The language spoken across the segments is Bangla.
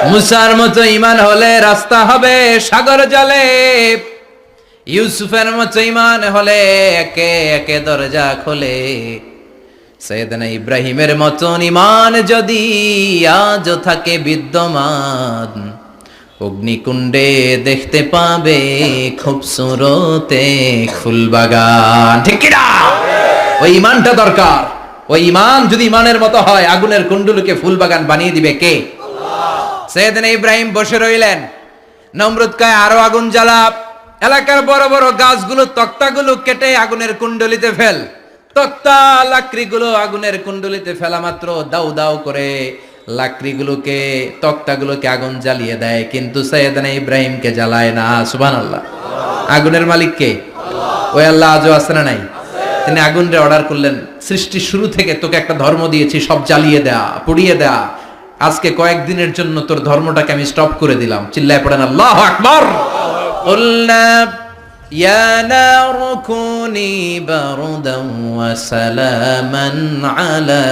মুসার মতো ঈমান হলে রাস্তা হবে সাগর জলে, ইউসুফের মতো ঈমান হলে একে একে দরজা খোলে, সৈয়দনা ইব্রাহিমের মতন ঈমান যদি আজ থাকে বিদ্যমান, অগ্নিকুণ্ডে দেখতে পাবে খুবসুরত এক ফুলবাগান। ঠিক কি না? ওই ঈমানটা দরকার। ওই ঈমান যদি ঈমানের মতো হয়, আগুনের কুণ্ডুলকে ফুলবাগান বানিয়ে দিবে কে? সৈয়দনা ইব্রাহিম বসে রইলেন। নমরুদ কয় আরো আগুন জ্বালা, এলাকার বড় বড় গাছগুলো তক্তাগুলো কেটে আগুনের কুণ্ডলিতে ফেল। তক্তা লাকড়িগুলো আগুনের কুণ্ডলিতে ফেলা মাত্র দাউ দাউ করে লাকড়িগুলোকে তক্তাগুলোকে আগুন জ্বালিয়ে দেয়, কিন্তু সৈয়দনা ইব্রাহিমকে জ্বালায় না। সুবহানাল্লাহ। আগুনের মালিক কে? ওই আল্লাহ আজও আছে না নাই? তিনি আগুনরে অর্ডার করলেন, সৃষ্টির শুরু থেকে তোকে একটা ধর্ম দিয়েছি, সব জ্বালিয়ে দেয়া, পুড়িয়ে দেয়া, আজকে কয়েকদিনের জন্য তোর ধর্মটাকে আমি স্টপ করে দিলাম। চিল্লায় পড়েন আল্লাহু আকবার। কুলনা ইয়া নারু কুনি বারদান ওয়া সালামান আলা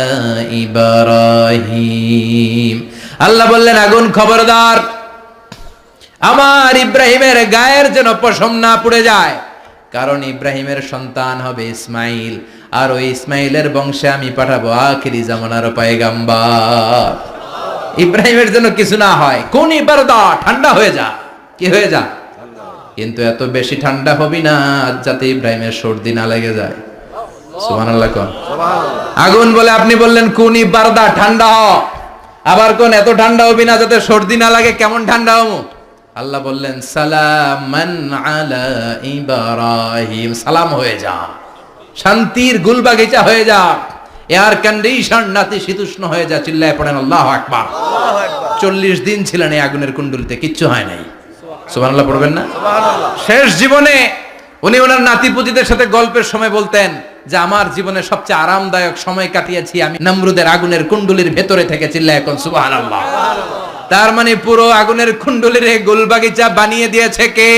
ইব্রাহিম। আল্লাহ বললেন আগুন খবরদার, আমার ইব্রাহিমের গায়ের যেন পশম না পুড়ে যায়, কারণ ইব্রাহিমের সন্তান হবে ইসমাইল, আর ওই ইসমাইলের বংশে আমি পাঠাবো আখিরি জামানার পয়গাম্বর। ইব্রাহিমের জন্য কিছু না হয়, কোন বারদা, ঠান্ডা হয়ে যা। কি হয়ে যা? কিন্তু এত বেশি ঠান্ডা হবি না যাতে ইব্রাহিমের সর্দি না লেগে যায়। সুবহানাল্লাহ কোন? আগুন বলে আপনি বললেন কোন বারদা, ঠান্ডা হ। আবার কোন এত ঠান্ডা হবি না যাতে সর্দি না লাগে। কেমন ঠান্ডা হবো? আল্লাহ বললেন সালামান আলা ইব্রাহিম, সালাম হয়ে যা, শান্তির গুলবাগিচা হয়ে যা, এয়ার কন্ডিশন নাতিশীতোষ্ণ হয়ে যা। চিল্লায় পড়েন আল্লাহু আকবার। 40 দিন ছিলেন এই আগুনের কুণ্ডলিতে, কিচ্ছু হয় নাই। সুবহানাল্লাহ পড়বেন না? শেষ জীবনে উনি ওনার নাতিপুতিদের সাথে গল্পের সময় বলতেন যে আমার জীবনে সবচেয়ে আরামদায়ক সময় কাটিয়েছি আমি নমরুদের আগুনের কুণ্ডলির ভেতরে থেকে। চিল্লায় এখন সুবহানাল্লাহ। তার মানে পুরো আগুনের কুণ্ডলির গোলবাগিচা বানিয়ে দিয়েছে কে?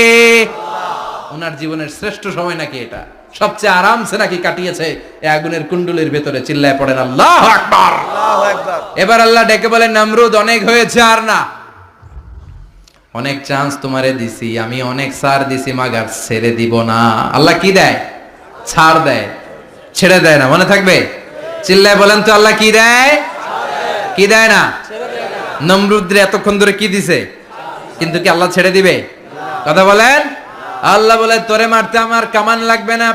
ওনার জীবনের শ্রেষ্ঠ সময় নাকি এটা, সবচেয়ে আরামসে নাকি কাটিয়েছে এই আগুনের কুণ্ডলির ভেতরে। চিল্লায় পড়েন আল্লাহু আকবার। এবার আল্লাহ ডেকে বলেন নমরুদ অনেক হয়েছে, আর না, অনেক চান্স তোমারে দিছি আমি, অনেক ছাড় দিছি, মাগার ছেড়ে দিব না। আল্লাহ কি দেয়? ছাড় দেয়, ছেড়ে দেয় না। মনে থাকবে? চিল্লায় বলেন তো আল্লাহ কি দেয়? কি দেয় না? নমরুদরে এতক্ষণ ধরে কি দিছে, কিন্তু কি আল্লাহ ছেড়ে দিবে? কথা বলেন। আল্লাহ বলে তোরে মারতে আমার কামান লাগবে না,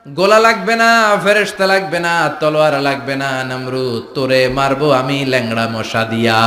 গোলা লাগবে না, ফেরেশতা লাগবে না, তলোয়ার লাগবে না, নমরুদ তোরে মারবো আমি ল্যাংড়া মশা দিয়া।